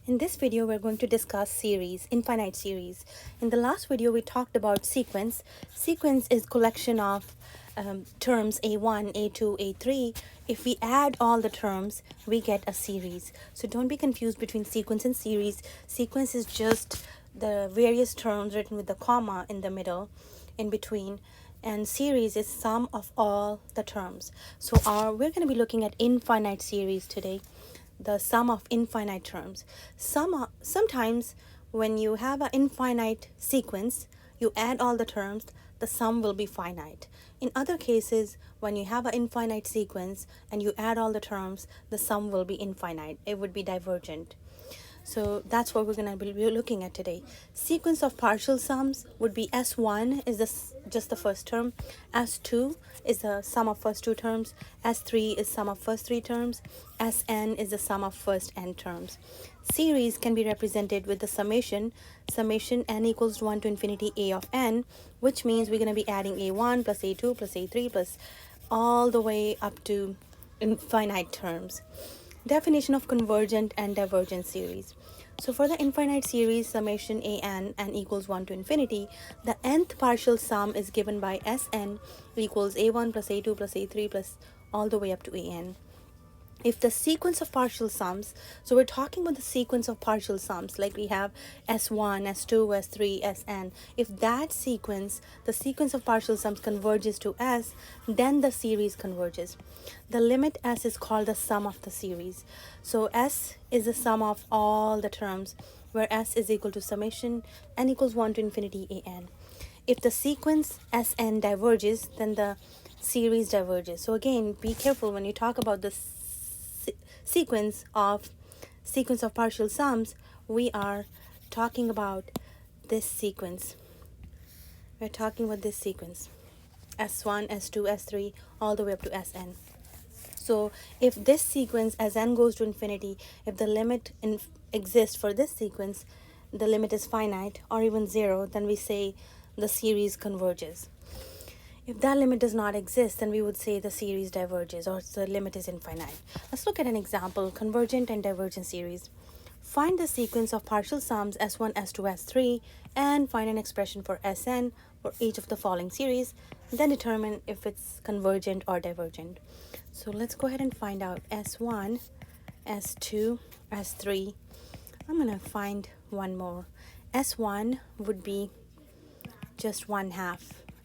In this video, we're going to discuss series, infinite series. In the last video, we talked about sequence. Sequence is collection of terms A1, A2, A3. If we add all the terms, we get a series. So don't be confused between sequence and series. Sequence is just the various terms written with the comma in the middle, in between. And series is sum of all the terms. So we're going to be looking at infinite series today, the sum of infinite terms. Sometimes when you have an infinite sequence, you add all the terms, the sum will be finite. In other cases, when you have an infinite sequence and you add all the terms, the sum will be infinite. It would be divergent. So that's what we're going to be looking at today. Sequence of partial sums would be S1 is just the first term, S2 is the sum of first two terms, S3 is sum of first three terms, Sn is the sum of first n terms. Series can be represented with the summation n equals 1 to infinity a of n, which means we're going to be adding a1 plus a2 plus a3 plus all the way up to infinite terms. Definition of convergent and divergent series. So for the infinite series summation n equals 1 to infinity, the nth partial sum is given by Sn equals a1 plus a2 plus a3 plus all the way up to an. If the sequence of partial sums, so we're talking about the sequence of partial sums, like we have S1, S2, S3, Sn. If that sequence, the sequence of partial sums converges to S, then the series converges. The limit S is called the sum of the series. So S is the sum of all the terms, where S is equal to summation n equals 1 to infinity an. If the sequence Sn diverges, then the series diverges. So again, be careful when you talk about this sequence of partial sums. We are talking about this sequence. We're talking about this sequence, S1, S2, S3, all the way up to Sn. So if this sequence as n goes to infinity, if the limit exists for this sequence, the limit is finite or even 0, then we say the series converges. If that limit does not exist, then we would say the series diverges or the limit is infinite. Let's look at an example, convergent and divergent series. Find the sequence of partial sums S1, S2, S3 and find an expression for Sn for each of the following series, then determine if it's convergent or divergent. So let's go ahead and find out S1, S2, S3. I'm going to find one more. S1 would be just 1/2.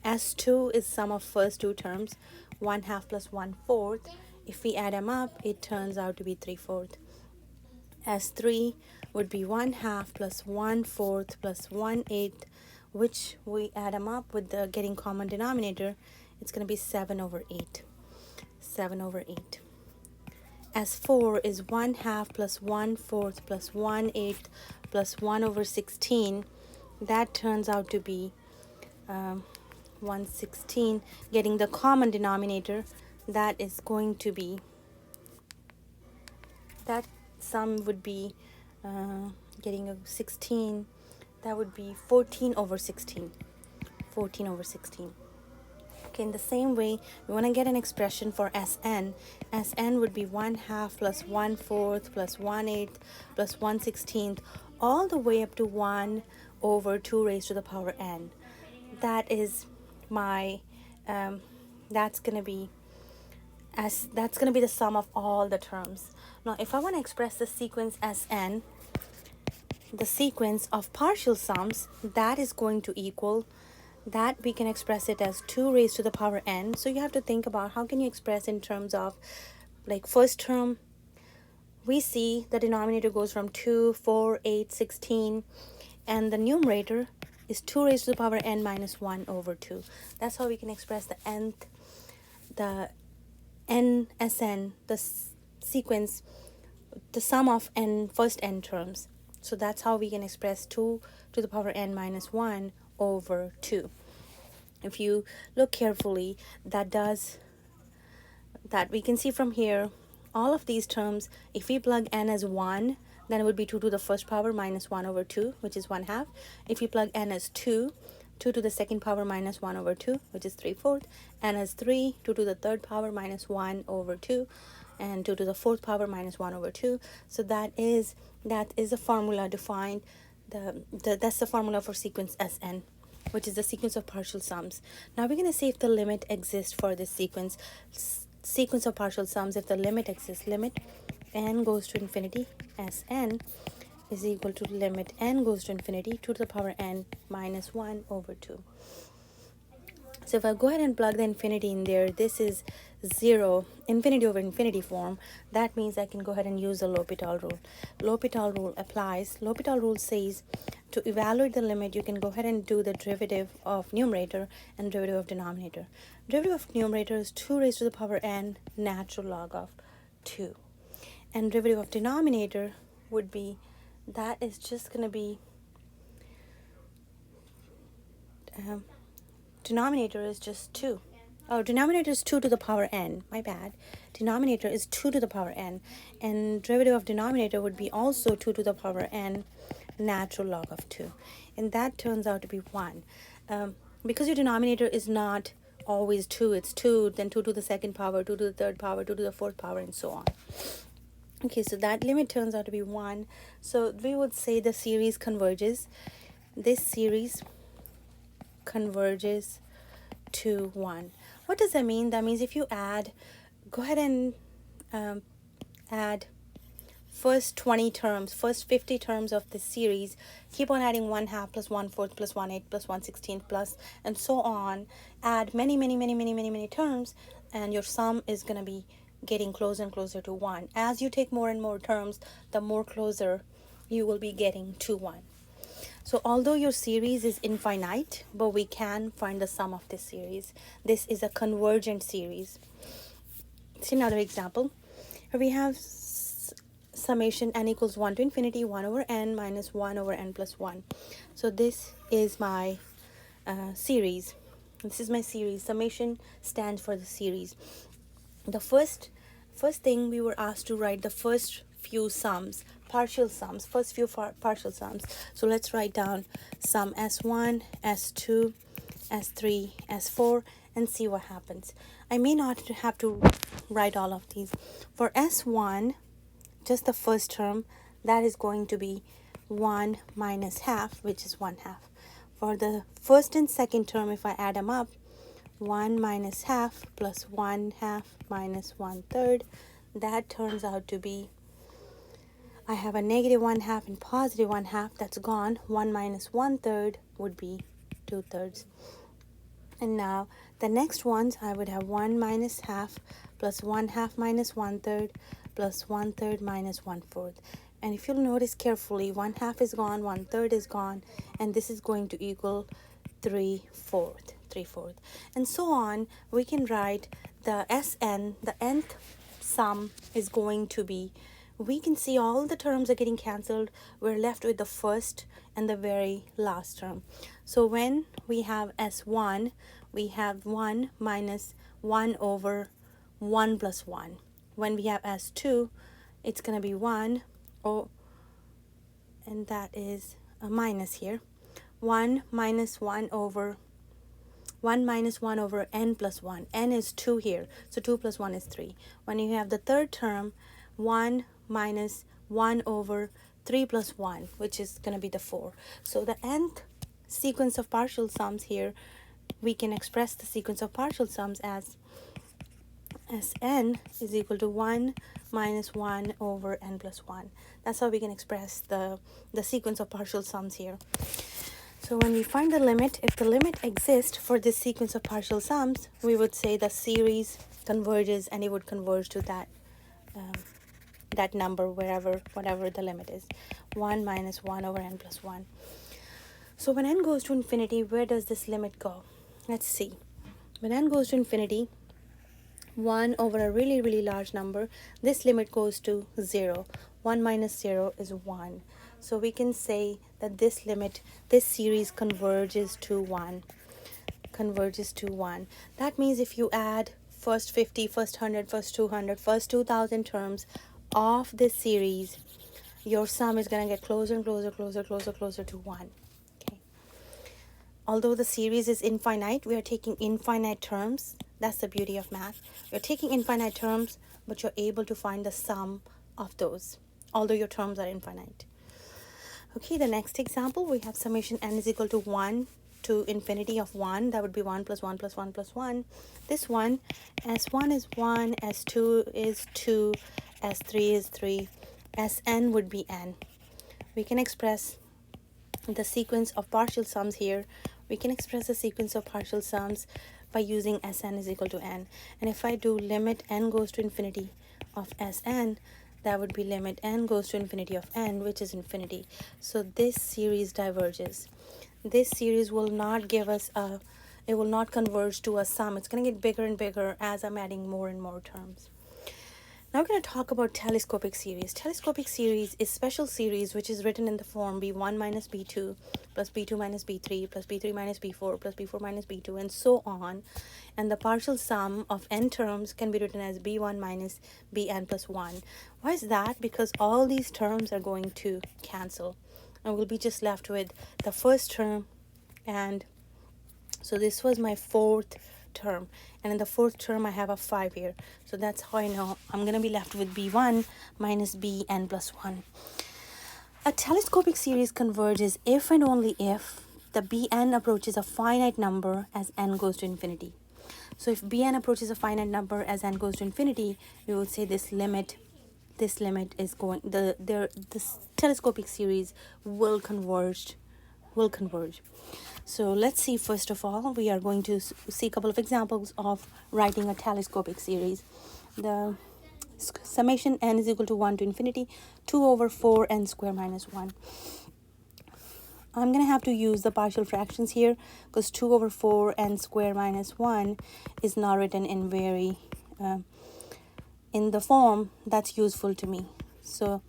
S2 is sum of first two terms, 1/2 plus 1/4. If we add them up, it turns out to be 3/4. S3 would be 1/2 plus 1/4 plus 1/8, which we add them up with the getting common denominator. It's going to be 7/8. 7/8. S4 is 1/2 plus 1/4 plus 1/8 plus 1/16. That turns out to be 1/16. Getting the common denominator, that is going to be, that sum would be getting a 16, that would be 14/16. 14/16. Okay, in the same way, we want to get an expression for Sn. Sn would be 1/2 plus 1/4 plus 1/8 plus 1/16, all the way up to 1/2 raised to the power n. That is my that's gonna be the sum of all the terms. Now if I want to express the sequence Sn, the sequence of partial sums, that is going to equal that, we can express it as 2 raised to the power n. So you have to think about how can you express in terms of, like, first term, we see the denominator goes from 2, 4, 8, 16, and the numerator is 2 raised to the power n minus 1/2. That's how we can express the Sn, the sequence, the sum of first n terms. So that's how we can express 2 to the power n minus 1/2. If you look carefully, that we can see from here, all of these terms, if we plug n as 1, then it would be 2 to the first power minus 1/2, which is 1/2. If you plug n as 2, 2 to the second power minus 1/2, which is 3/4. N as 3, 2 to the third power minus 1/2. and 2 to the fourth power minus 1 over 2. So that is a formula defined. That's the formula for sequence Sn, which is the sequence of partial sums. Now we're going to see if the limit exists for this sequence of partial sums. If the limit exists, limit n goes to infinity, Sn is equal to limit n goes to infinity, 2 to the power n minus 1 over 2. So if I go ahead and plug the infinity in there, this is 0, infinity over infinity form. That means I can go ahead and use the L'Hopital rule. L'Hopital rule applies. L'Hopital rule says to evaluate the limit, you can go ahead and do the derivative of numerator and derivative of denominator. Derivative of numerator is 2 raised to the power n natural log of 2. And derivative of denominator would be, that is just going to be, denominator is just 2. Oh, denominator is 2 to the power n. My bad. Denominator is 2 to the power n. And derivative of denominator would be also 2 to the power n natural log of 2. And that turns out to be 1. Because your denominator is not always 2, it's 2, then 2 to the second power, 2 to the third power, 2 to the fourth power, and so on. Okay, so that limit turns out to be 1. So we would say the series converges. This series converges to 1. What does that mean? That means if you add, go ahead and add first 20 terms, first 50 terms of this series, keep on adding 1/2 plus 1/4 plus 1/8 plus 1/16 plus, and so on. Add many terms, and your sum is going to be getting closer and closer to 1. As you take more and more terms, the more closer you will be getting to 1. So although your series is infinite, but we can find the sum of this series. This is a convergent series. See another example. Here we have summation n equals 1 to infinity, 1 over n minus 1 over n plus 1. So this is my series. This is my series. Summation stands for the series. The first thing we were asked to write the first few sums, partial sums, first few partial sums. So let's write down sum S1, S2, S3, S4, and see what happens. I may not have to write all of these. For S1, just the first term, that is going to be 1 minus half, which is 1/2. For the first and second term, if I add them up, 1 minus half plus 1/2 minus 1/3, that turns out to be, I have a negative 1/2 and positive 1/2, that's gone. 1 minus 1/3 would be 2/3. And now the next ones, I would have 1 minus half plus 1/2 minus 1/3 plus 1/3 minus 1/4. And if you'll notice carefully, 1/2 is gone, 1/3 is gone, and this is going to equal 3/4. And so on. We can write the Sn, the nth sum is going to be, we can see all the terms are getting cancelled. We're left with the first and the very last term. So when we have S1, we have 1 minus 1 over 1 plus 1. When we have S2, it's going to be 1, and that is a minus here. 1 minus 1 over n plus 1. N is 2 here, so 2 plus 1 is 3. When you have the third term, 1 minus 1 over 3 plus 1, which is going to be the 4. So the nth sequence of partial sums here, we can express the sequence of partial sums as Sn is equal to 1 minus 1 over n plus 1. That's how we can express the sequence of partial sums here. So when we find the limit, if the limit exists for this sequence of partial sums, we would say the series converges, and it would converge to that that number, whatever the limit is, 1 minus 1 over n plus 1. So when n goes to infinity, where does this limit go? Let's see. When n goes to infinity, 1 over a really large number, this limit goes to 0. 1 minus 0 is 1. So we can say that this limit, this series converges to 1. That means if you add first 50, first 100, first 200, first 2,000 terms of this series, your sum is going to get closer and closer to 1. Okay. although the series is infinite, we are taking infinite terms. That's the beauty of math. You're taking infinite terms, but you're able to find the sum of those, although your terms are infinite. Okay, the next example, we have summation n is equal to 1 to infinity of 1. That would be 1 plus 1 plus 1 plus 1. This one, s1 is 1, s2 is 2, s3 is 3, sn would be n. We can express the sequence of partial sums here. We can express the sequence of partial sums by using Sn is equal to n. And if I do limit n goes to infinity of Sn, that would be limit n goes to infinity of n, which is infinity. So this series diverges. This series will not give us a, it will not converge to a sum. It's going to get bigger and bigger as I'm adding more and more terms. Now we're going to talk about telescopic series. Telescopic series is special series which is written in the form b1 minus b2 plus b2 minus b3 plus b3 minus b4 plus b4 minus b2 and so on. And the partial sum of n terms can be written as b1 minus bn plus 1. Why is that? Because all these terms are going to cancel. And we'll be just left with the first term. And so this was my fourth term, and in the fourth term I have a 5 here, so that's how I know I'm going to be left with b1 minus bn plus 1. A telescopic series converges if and only if the bn approaches a finite number as n goes to infinity. So if bn approaches a finite number as n goes to infinity, we would say this limit is going, this telescopic series will converge. So let's see, first of all, we are going to see a couple of examples of writing a telescopic series. The summation n is equal to 1 to infinity, 2 over 4 n square minus 1. I'm going to have to use the partial fractions here because 2 over 4 n square minus 1 is not written in in the form that's useful to me. So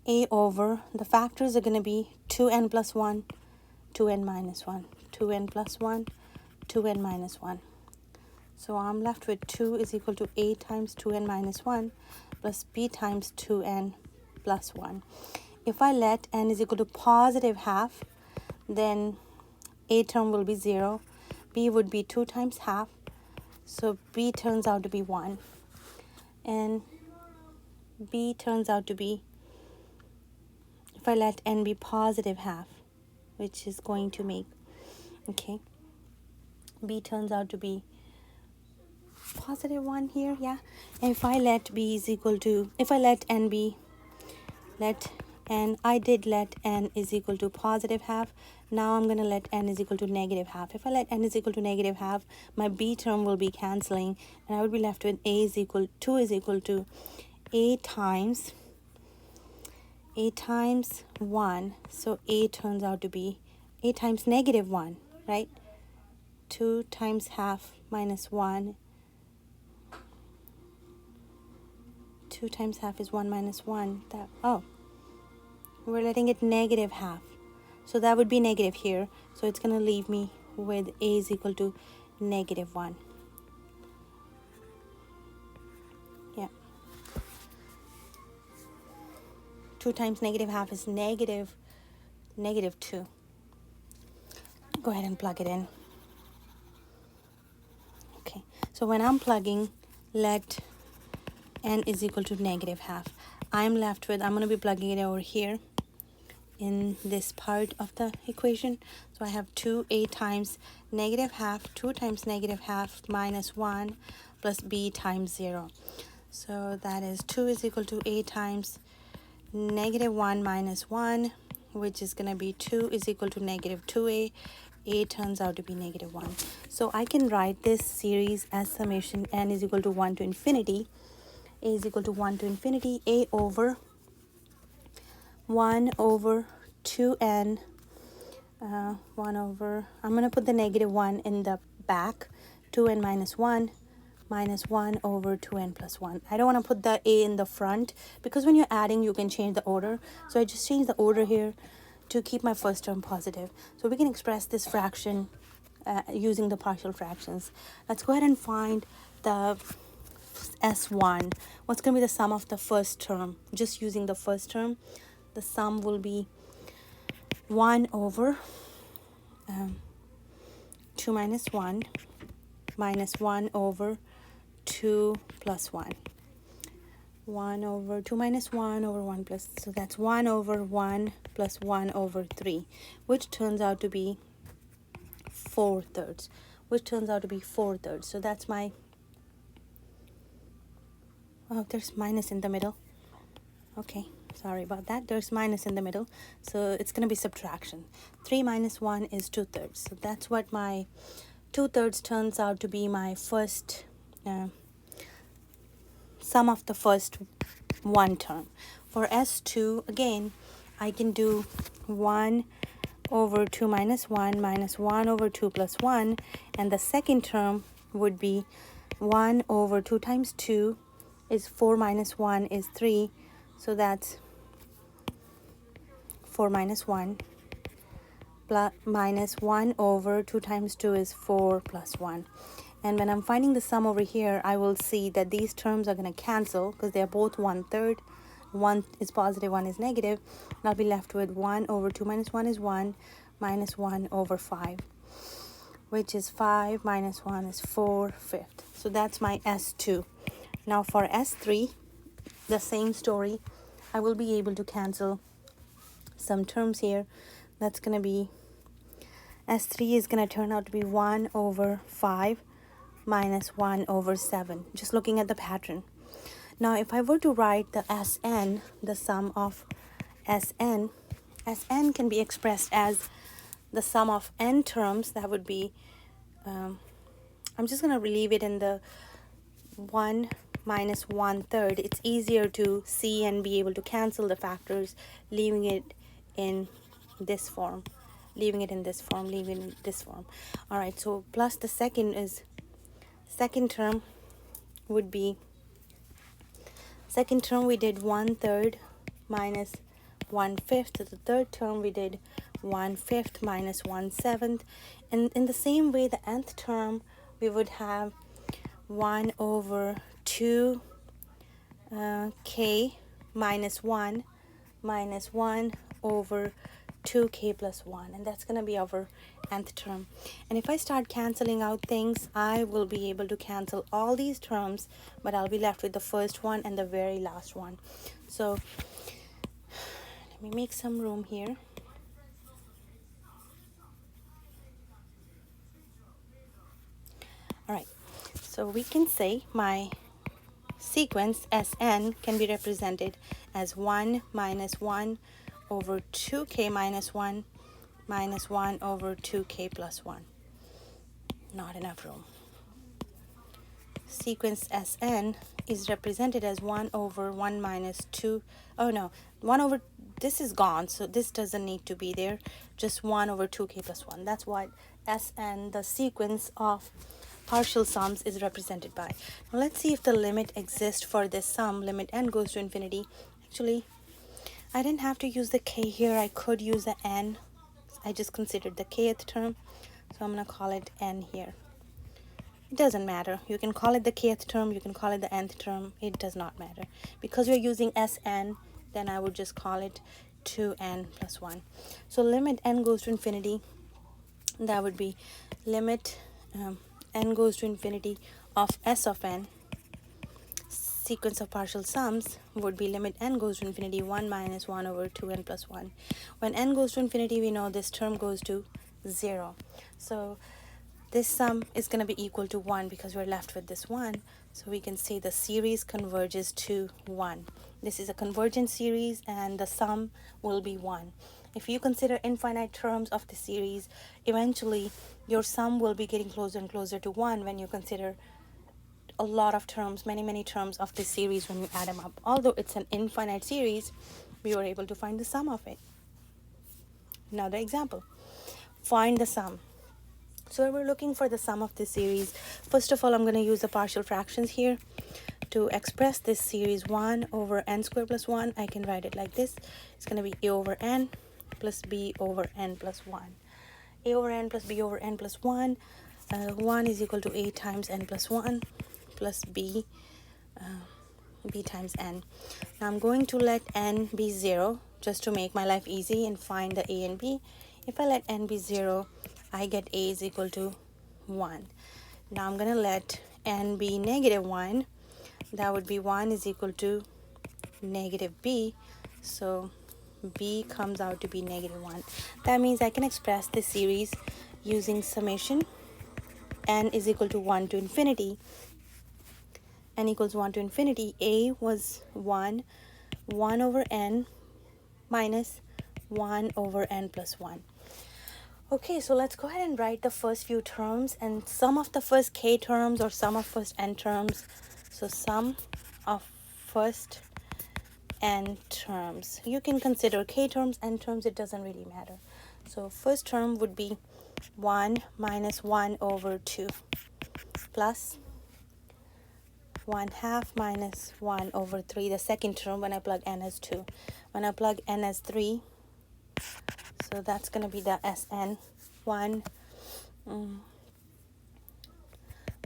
a over, the factors are going to be 2n plus 1, 2n minus 1, 2n plus 1, 2n minus 1. So I'm left with 2 is equal to a times 2n minus 1 plus b times 2n plus 1. If I let n is equal to positive half, then a term will be 0, b would be 2 times half, so b turns out to be 1, and b turns out to be, if I let n be positive half, which is going to make, okay, b turns out to be positive 1 here, yeah. And if I let b is equal to, if I let n be, I did let n is equal to positive half. Now I'm going to let n is equal to negative half. If I let n is equal to negative half, my b term will be canceling, and I would be left with a is equal, 2 is equal to a times 1. So a turns out to be a times negative 1, right? 2 times half minus 1. 2 times half is 1 minus 1. We're letting it negative half. So that would be negative here. So it's going to leave me with a is equal to negative 1. Yeah. 2 times negative half is negative 2. Go ahead and plug it in. Okay. So when I'm plugging, let n is equal to negative half. I'm left with, I'm going to be plugging it over here in this part of the equation. So I have 2a times negative half, 2 times negative half minus 1 plus b times 0. So that is 2 is equal to a times negative 1 minus 1, which is going to be 2 is equal to negative 2a. A turns out to be negative 1. So I can write this series as summation n is equal to 1 to infinity. A is equal to 1 to infinity, a over 1 over 2n, 1 over, I'm going to put the negative 1 in the back, 2n minus 1 over 2n plus 1. I don't want to put the a in the front because when you're adding, you can change the order. So I just change the order here to keep my first term positive. So we can express this fraction using the partial fractions. Let's go ahead and find the S1. What's going to be the sum of the first term? Just using the first term, the sum will be 1 over 2 minus 1 minus 1 over 2 plus 1. 1 over 2 minus 1 over 1 plus, so that's 1 over 1 plus 1 over 3, which turns out to be 4/3, So that's my, oh, there's minus in the middle. Okay, sorry about that. There's minus in the middle, so it's going to be subtraction. 3 minus 1 is 2/3. So that's what my 2/3 turns out to be my first sum of the first one term. For S2, again, I can do 1 over 2 minus 1 minus 1 over 2 plus 1, and the second term would be 1 over 2 times 2 is 4 minus 1 is 3, so that's 4 minus 1 plus minus 1 over 2 times 2 is 4 plus 1. And when I'm finding the sum over here, I will see that these terms are going to cancel because they're both 1/3. 1 is positive, 1 is negative. And I'll be left with 1 over 2 minus 1 is 1 minus 1 over 5, which is 5 minus 1 is 4/5. So that's my S2. Now for S3, the same story. I will be able to cancel some terms here. That's going to be, S3 is going to turn out to be 1 over 5 minus 1 over 7, just looking at the pattern. Now if I were to write the Sn, the sum of Sn can be expressed as the sum of n terms. That would be, I'm just going to leave it in the 1 minus 1/3. It's easier to see and be able to cancel the factors, leaving it in this form. All right, so plus the second term would be, second term we did 1/3 minus 1/5. The third term we did 1/5 minus 1/7. And in the same way, the nth term we would have 1 over 2 k minus 1 over 2k plus 1, and that's going to be our nth term. And if I start canceling out things, I will be able to cancel all these terms, but I'll be left with the first one and the very last one. So let me make some room here. All right, so we can say my sequence Sn can be represented as 1 minus 1 over 2k minus 1 minus 1 over 2k plus 1. Not enough room. Sequence Sn is represented as 1 over 1 minus 2. Oh no, 1 over, this is gone, so this doesn't need to be there. Just 1 over 2k plus 1. That's what Sn, the sequence of partial sums, is represented by. Now let's see if the limit exists for this sum. Limit n goes to infinity. Actually, I didn't have to use the k here. I could use the n. I just considered the kth term, so I'm going to call it n here. It doesn't matter. You can call it the kth term, you can call it the nth term. It does not matter. Because we're using Sn, then I would just call it 2n plus 1. So limit n goes to infinity, that would be limit n goes to infinity of S of n. Sequence of partial sums would be limit n goes to infinity 1 minus 1 over 2n plus 1. When n goes to infinity, we know this term goes to 0. So this sum is going to be equal to 1 because we're left with this 1. So we can say the series converges to 1. This is a convergent series and the sum will be 1. If you consider infinite terms of the series, eventually your sum will be getting closer and closer to 1 when you consider a lot of terms, many terms of this series when you add them up. Although it's an infinite series, we were able to find the sum of it. Another example, find the sum. So we're looking for the sum of this series. First of all, I'm going to use the partial fractions here to express this series. 1 over n squared plus 1, I can write it like this. It's going to be a over n plus b over n plus 1. A over n plus b over n plus 1. 1 is equal to a times n plus 1 plus b times n. Now I'm going to let n be 0 just to make my life easy and find the a and b. If I let n be 0, I get a is equal to 1. Now I'm going to let n be negative 1. That would be 1 is equal to negative b. So b comes out to be negative 1. That means I can express this series using summation n is equal to 1 to infinity. N equals 1 to infinity. A was 1 over n minus 1 over n plus 1. Okay, so let's go ahead and write the first few terms and sum of the first k terms or sum of first n terms. So sum of first n terms. You can consider k terms, n terms, it doesn't really matter. So first term would be 1 minus 1 over 2 plus 1/2 minus 1 over 3. The second term when I plug n as 2. When I plug n as 3, so that's going to be the Sn 1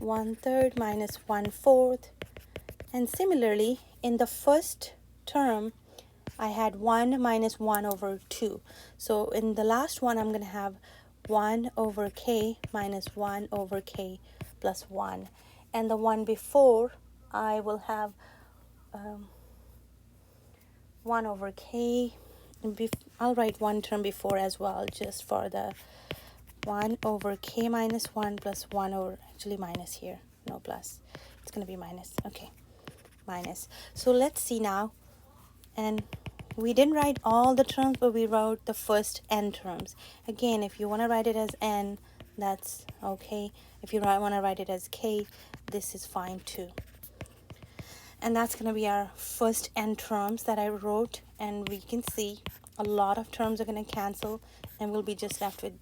1/3 minus 1/4. And similarly, in the first term, I had 1 minus 1 over 2. So in the last one, I'm going to have 1 over k minus 1 over k plus 1. And the one before, I will have 1 over k. I'll write one term before as well, just for the 1 over k minus 1 plus 1 over, actually minus here, no plus. It's going to be minus, okay, minus. So let's see now. And we didn't write all the terms, but we wrote the first n terms. Again, if you want to write it as n, that's okay. If you want to write it as k, this is fine too. And that's going to be our first n terms that I wrote. And we can see a lot of terms are going to cancel, and we'll be just left with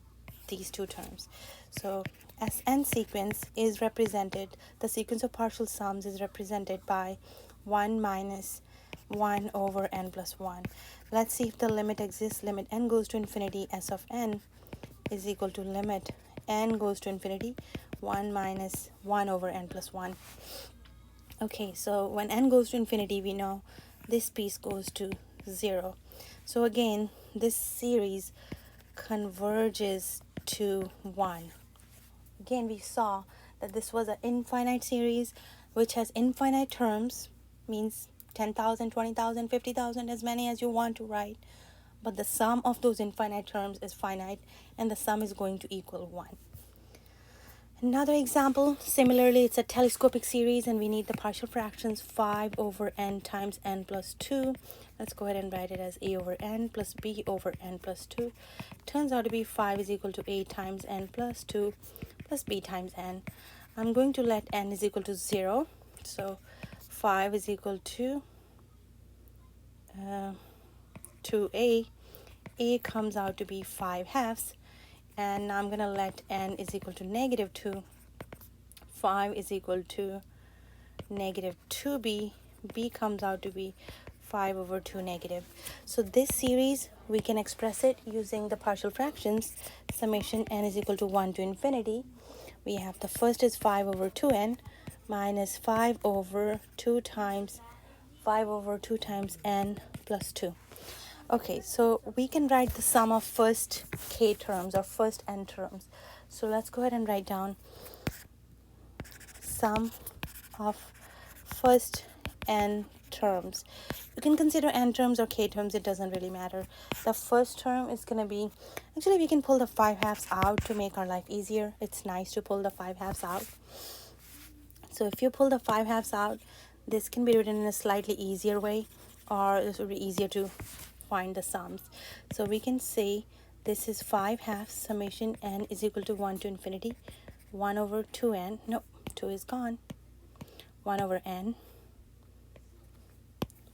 these two terms. So Sn sequence is represented, the sequence of partial sums is represented by 1 minus 1 over n plus 1. Let's see if the limit exists. Limit n goes to infinity, S of n is equal to limit n goes to infinity, 1 minus 1 over n plus 1. Okay, so when n goes to infinity, we know this piece goes to 0. So again, this series converges to 1. Again, we saw that this was an infinite series which has infinite terms, means 10,000, 20,000, 50,000, as many as you want to write. But the sum of those infinite terms is finite, and the sum is going to equal 1. Another example, similarly, it's a telescopic series, and we need the partial fractions 5 over n times n plus 2. Let's go ahead and write it as a over n plus b over n plus 2. Turns out to be 5 is equal to a times n plus 2 plus b times n. I'm going to let n is equal to 0. So 5 is equal to 2a. A comes out to be 5/2. And I'm going to let n is equal to negative 2. 5 is equal to negative 2b. b comes out to be 5 over 2 negative. So this series, we can express it using the partial fractions. Summation n is equal to 1 to infinity. We have the first is 5 over 2n minus 5 over 2 times 5 over 2 times n plus 2. Okay, so we can write the sum of first k terms or first n terms. So let's go ahead and write down sum of first n terms. You can consider n terms or k terms, it doesn't really matter. The first term is going to be, actually we can pull the 5/2 out to make our life easier. It's nice to pull the 5/2 out. So if you pull the 5/2 out, this can be written in a slightly easier way, or this would be easier to find the sums. So we can say this is 5/2 summation n is equal to 1 to infinity, 1 over 2n, no, 2 is gone, 1 over n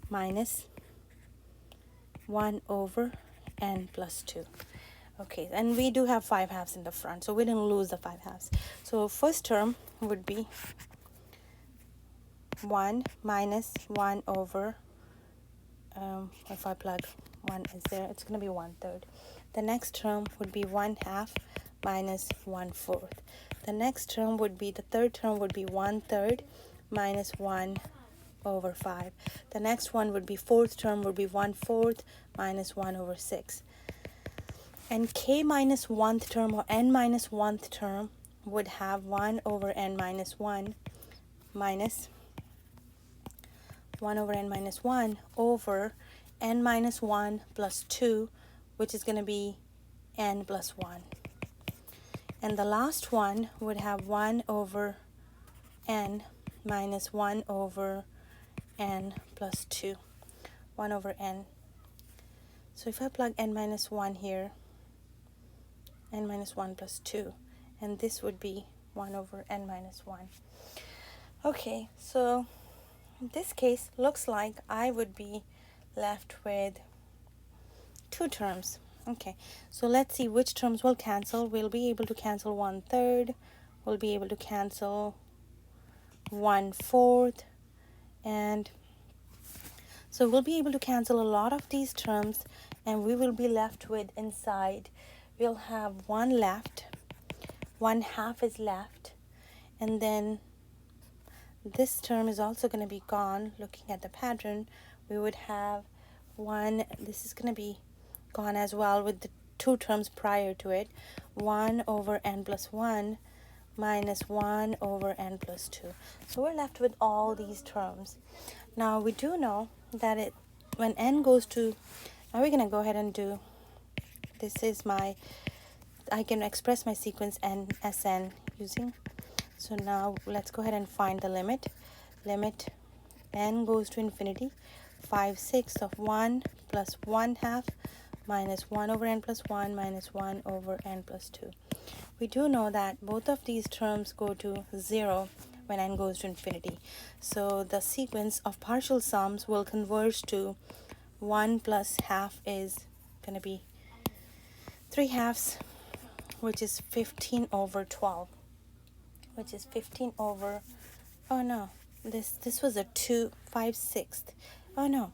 minus 1 over n plus 2. Okay, and we do have 5/2 in the front, so we didn't lose the 5/2. So first term would be 1 minus 1 over, if I plug 1 is there, it's going to be 1/3. The next term would be 1/2 minus 1/4. The next term would be, the third term would be 1/3 minus 1 over 5. The next one would be, fourth term would be 1/4 minus 1 over 6. And k minus 1th term or n minus 1th term would have 1 over n minus 1 minus 1 over n minus 1 over n minus 1 plus 2, which is going to be n plus 1. And the last one would have 1 over n minus 1 over n plus 2. 1 over n. So if I plug n minus 1 here, n minus 1 plus 2, and this would be 1 over n minus 1. Okay, so in this case, looks like I would be left with 2 terms. Okay, so let's see which terms will cancel. We'll be able to cancel 1/3. We'll be able to cancel 1/4. And so we'll be able to cancel a lot of these terms, and we will be left with inside. We'll have 1 left. 1/2 is left. And then this term is also going to be gone. Looking at the pattern, we would have 1. This is going to be gone as well with the 2 terms prior to it. 1 over n plus 1 minus 1 over n plus 2. So we're left with all these terms. Now we do know that when n goes to, now we're going to go ahead and do, this is my, I can express my sequence n Sn using, so now let's go ahead and find the limit. Limit n goes to infinity, 5/6 of 1 plus 1/2 minus 1 over n plus 1 minus 1 over n plus 2. We do know that both of these terms go to 0 when n goes to infinity. So the sequence of partial sums will converge to 1 plus half is going to be 3/2, which is 15 over 12, which is 15 over, oh no, this was a 2, 5/6. Oh no,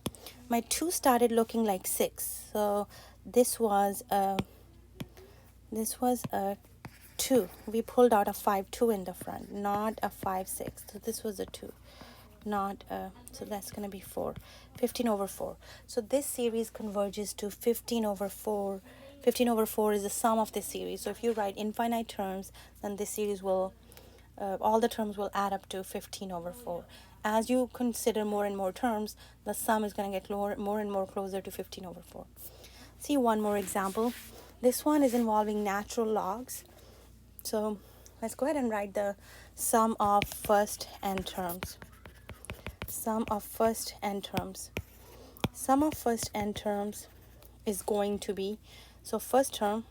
my 2 started looking like 6, so this was a 2. We pulled out a 5/2 in the front, not a 5/6. So this was a 2, not a, so that's going to be 4. 15 over 4. So this series converges to 15 over 4. 15 over 4 is the sum of this series. So if you write infinite terms, then this series will, all the terms will add up to 15 over 4. As you consider more and more terms, the sum is going to get more and more closer to 15 over 4. See one more example. This one is involving natural logs. So let's go ahead and write the sum of first n terms. Sum of first n terms. Sum of first n terms is going to be, so first term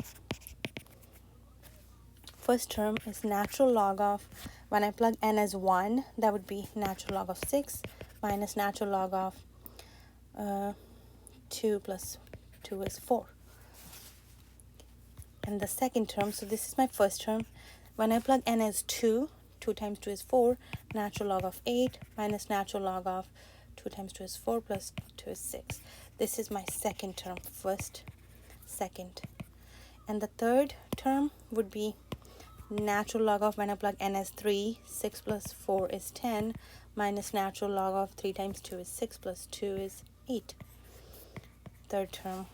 is natural log of, when I plug n as 1, that would be natural log of 6 minus natural log of 2 plus 2 is 4. And the second term, so this is my first term. When I plug n as 2, 2 times 2 is 4, natural log of 8 minus natural log of 2 times 2 is 4 plus 2 is 6. This is my second term, first, second. And the third term would be natural log of, when I plug n as 3, 6 plus 4 is 10, minus natural log of 3 times 2 is 6 plus 2 is 8. Third term.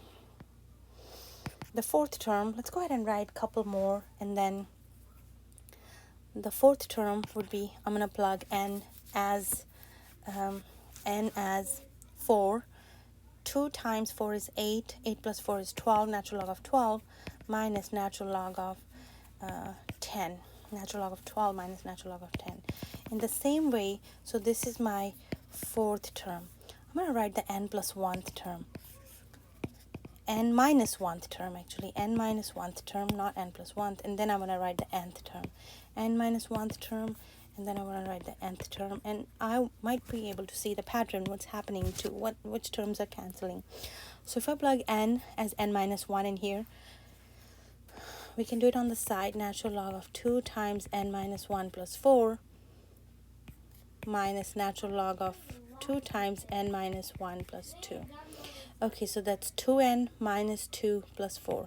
The fourth term, let's go ahead and write a couple more, and then the fourth term would be, I'm going to plug n as 4. 2 times 4 is 8. 8 plus 4 is 12. Natural log of 12 minus natural log of 10. Natural log of 12 minus natural log of 10. In the same way, so this is my fourth term. I'm going to write the n plus 1th term. N minus 1th term, actually. N minus 1th term, not n plus 1th. And then I'm going to write the nth term. N minus 1th term, and then I'm going to write the nth term. And I might be able to see the pattern, what's happening to which terms are canceling. So if I plug n as n minus 1 in here, we can do it on the side. Natural log of 2 times n minus 1 plus 4 minus natural log of 2 times n minus 1 plus 2. Okay, so that's 2n minus 2 plus 4.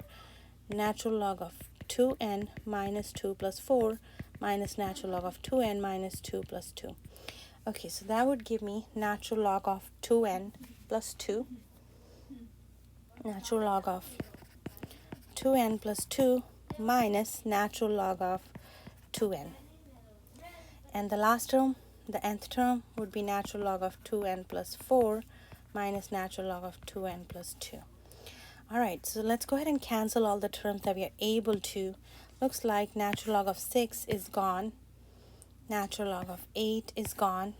Natural log of 2n minus 2 plus 4 minus natural log of 2n minus 2 plus 2. Okay, so that would give me natural log of 2n plus 2. Natural log of 2n plus 2 minus natural log of of 2n. And the last term, the nth term, would be natural log of 2n plus 4 minus natural log of 2n plus 2. All right, so let's go ahead and cancel all the terms that we are able to. Looks like natural log of 6 is gone. Natural log of 8 is gone.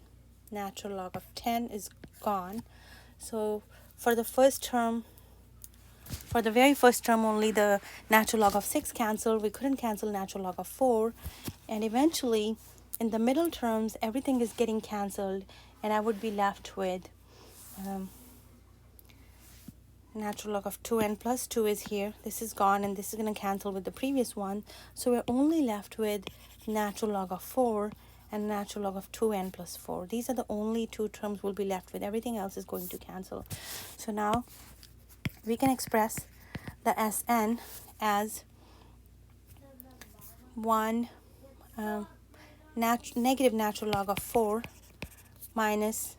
Natural log of 10 is gone. So for the first term, for the very first term, only the natural log of 6 canceled. We couldn't cancel natural log of 4. And eventually, in the middle terms, everything is getting canceled. And I would be left with natural log of 2n plus 2 is here. This is gone, and this is going to cancel with the previous one. So we're only left with natural log of 4 and natural log of 2n plus 4. These are the only two terms we'll be left with. Everything else is going to cancel. So now we can express the Sn as 1 negative natural log of 4 minus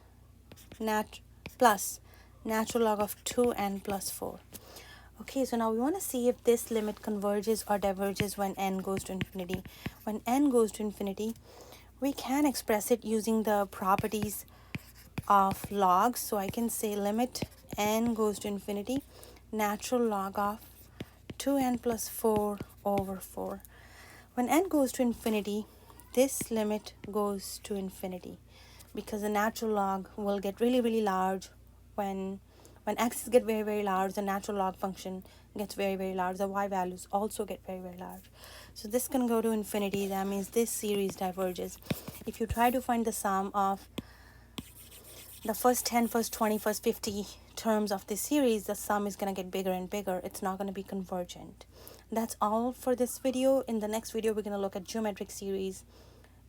plus natural log of 2n plus 4. Okay, so now we want to see if this limit converges or diverges when n goes to infinity. When n goes to infinity, we can express it using the properties of logs. So I can say limit n goes to infinity, natural log of 2n plus 4 over 4. When n goes to infinity, this limit goes to infinity because the natural log will get really, really large when x's get very, very large. The natural log function gets very, very large. The y values also get very, very large. So this can go to infinity. That means this series diverges. If you try to find the sum of the first 10, first 20, first 50 terms of this series, the sum is going to get bigger and bigger. It's not going to be convergent. That's all for this video. In the next video, we're going to look at geometric series,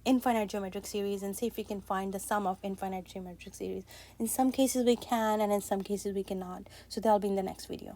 infinite geometric series, and see if we can find the sum of infinite geometric series. In some cases we can, and in some cases we cannot. So that'll be in the next video.